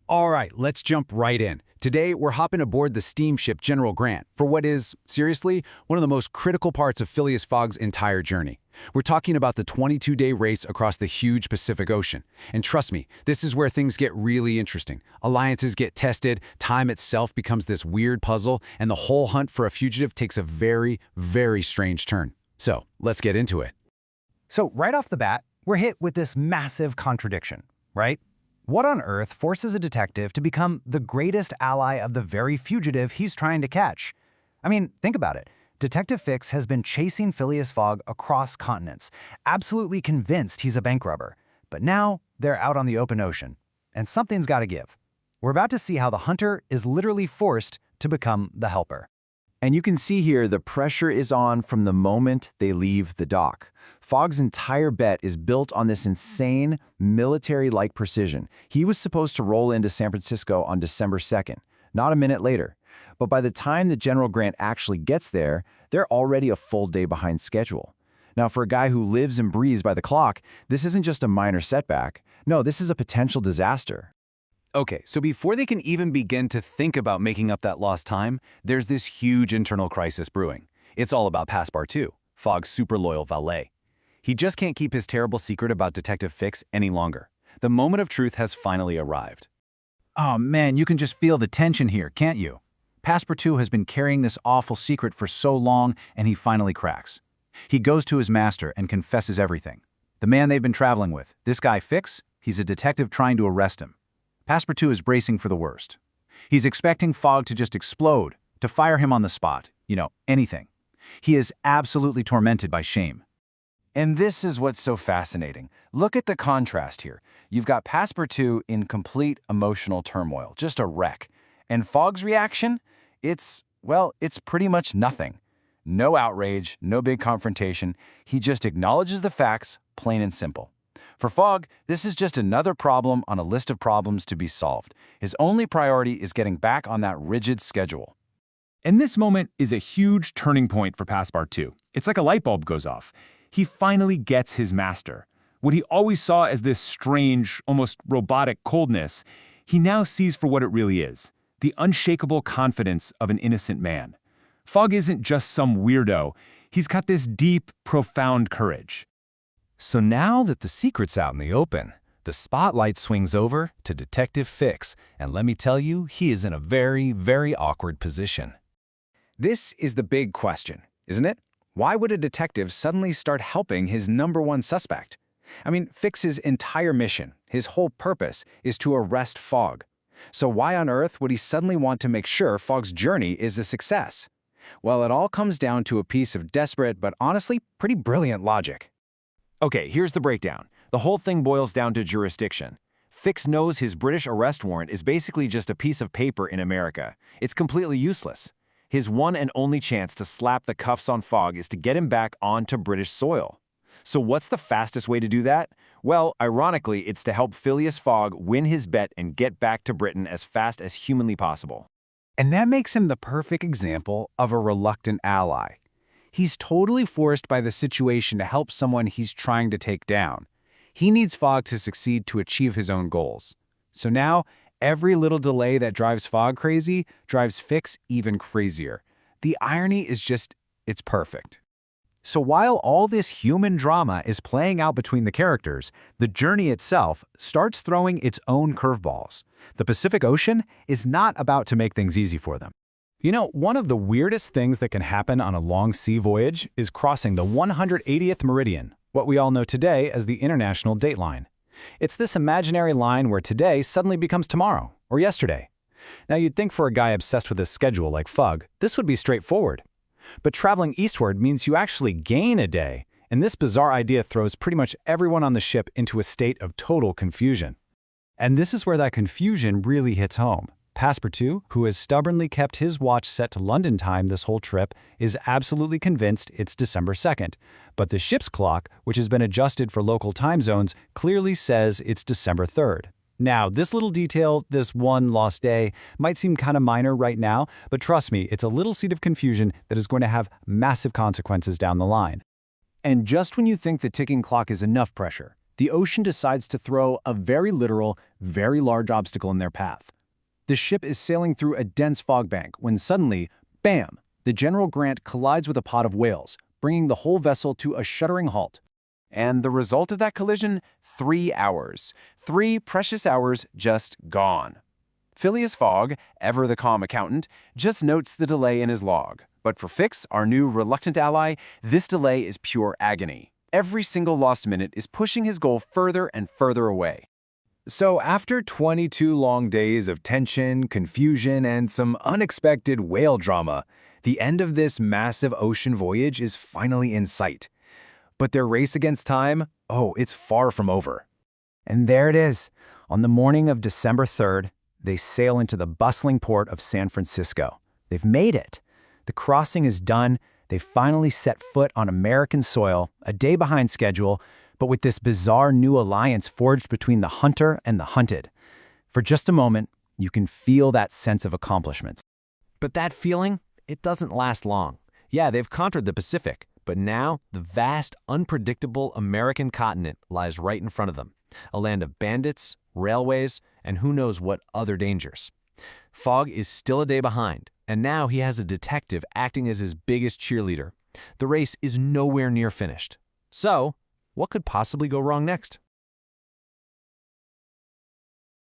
All right, let's jump right in. Today, we're hopping aboard the steamship General Grant for what is, seriously, one of the most critical parts of Phileas Fogg's entire journey. We're talking about the 22-day race across the huge Pacific Ocean. And trust me, this is where things get really interesting. Alliances get tested, time itself becomes this weird puzzle, and the whole hunt for a fugitive takes a very, very strange turn. So, let's get into it. So right off the bat, we're hit with this massive contradiction, right? What on earth forces a detective to become the greatest ally of the very fugitive he's trying to catch? I mean, think about it. Detective Fix has been chasing Phileas Fogg across continents, absolutely convinced he's a bank robber. But now, they're out on the open ocean, and something's got to give. We're about to see how the hunter is literally forced to become the helper. And you can see here the pressure is on from the moment they leave the dock. Fogg's entire bet is built on this insane, military-like precision. He was supposed to roll into San Francisco on December 2nd, not a minute later. But by the time that General Grant actually gets there, they're already a full day behind schedule. Now, for a guy who lives and breathes by the clock, this isn't just a minor setback. No, this is a potential disaster. Okay, so before they can even begin to think about making up that lost time, there's this huge internal crisis brewing. It's all about Passepartout, Fogg's super loyal valet. He just can't keep his terrible secret about Detective Fix any longer. The moment of truth has finally arrived. Oh man, you can just feel the tension here, can't you? Passepartout has been carrying this awful secret for so long, and he finally cracks. He goes to his master and confesses everything. The man they've been traveling with, this guy Fix, he's a detective trying to arrest him. Passepartout is bracing for the worst. He's expecting Fogg to just explode, to fire him on the spot, anything. He is absolutely tormented by shame. And this is what's so fascinating. Look at the contrast here. You've got Passepartout in complete emotional turmoil, just a wreck. And Fogg's reaction? It's pretty much nothing. No outrage, no big confrontation. He just acknowledges the facts, plain and simple. For Fogg, this is just another problem on a list of problems to be solved. His only priority is getting back on that rigid schedule. And this moment is a huge turning point for Passepartout. It's like a light bulb goes off. He finally gets his master. What he always saw as this strange, almost robotic coldness, he now sees for what it really is, the unshakable confidence of an innocent man. Fogg isn't just some weirdo. He's got this deep, profound courage. So now that the secret's out in the open, the spotlight swings over to Detective Fix, and let me tell you, he is in a very, very awkward position. This is the big question, isn't it? Why would a detective suddenly start helping his #1 suspect? I mean, Fix's entire mission, his whole purpose, is to arrest Fogg. So why on earth would he suddenly want to make sure Fogg's journey is a success? Well, it all comes down to a piece of desperate but honestly pretty brilliant logic. Okay, here's the breakdown. The whole thing boils down to jurisdiction. Fix knows his British arrest warrant is basically just a piece of paper in America. It's completely useless. His one and only chance to slap the cuffs on Fogg is to get him back onto British soil. So what's the fastest way to do that? Well, ironically, it's to help Phileas Fogg win his bet and get back to Britain as fast as humanly possible. And that makes him the perfect example of a reluctant ally. He's totally forced by the situation to help someone he's trying to take down. He needs Fogg to succeed to achieve his own goals. So now, every little delay that drives Fogg crazy drives Fix even crazier. The irony is just, it's perfect. So while all this human drama is playing out between the characters, the journey itself starts throwing its own curveballs. The Pacific Ocean is not about to make things easy for them. You know, one of the weirdest things that can happen on a long sea voyage is crossing the 180th meridian, what we all know today as the International Dateline. It's this imaginary line where today suddenly becomes tomorrow or yesterday. Now, you'd think for a guy obsessed with his schedule like Fogg, this would be straightforward. But traveling eastward means you actually gain a day, and this bizarre idea throws pretty much everyone on the ship into a state of total confusion. And this is where that confusion really hits home. Passepartout, who has stubbornly kept his watch set to London time this whole trip, is absolutely convinced it's December 2nd. But the ship's clock, which has been adjusted for local time zones, clearly says it's December 3rd. Now, this little detail, this one lost day, might seem kind of minor right now, but trust me, it's a little seed of confusion that is going to have massive consequences down the line. And just when you think the ticking clock is enough pressure, the ocean decides to throw a very literal, very large obstacle in their path. The ship is sailing through a dense fog bank when suddenly, bam, the General Grant collides with a pod of whales, bringing the whole vessel to a shuddering halt. And the result of that collision? 3 hours. 3 precious hours just gone. Phileas Fogg, ever the calm accountant, just notes the delay in his log. But for Fix, our new reluctant ally, this delay is pure agony. Every single lost minute is pushing his goal further and further away. So after 22 long days of tension, confusion, and some unexpected whale drama, the end of this massive ocean voyage is finally in sight. But their race against time, oh, it's far from over. And there it is. On the morning of December 3rd, they sail into the bustling port of San Francisco. They've made it. The crossing is done. They finally set foot on American soil, a day behind schedule, but with this bizarre new alliance forged between the hunter and the hunted. For just a moment, you can feel that sense of accomplishment. But that feeling, it doesn't last long. Yeah, they've conquered the Pacific, but now the vast, unpredictable American continent lies right in front of them. A land of bandits, railways, and who knows what other dangers. Fogg is still a day behind, and now he has a detective acting as his biggest cheerleader. The race is nowhere near finished. So, what could possibly go wrong next?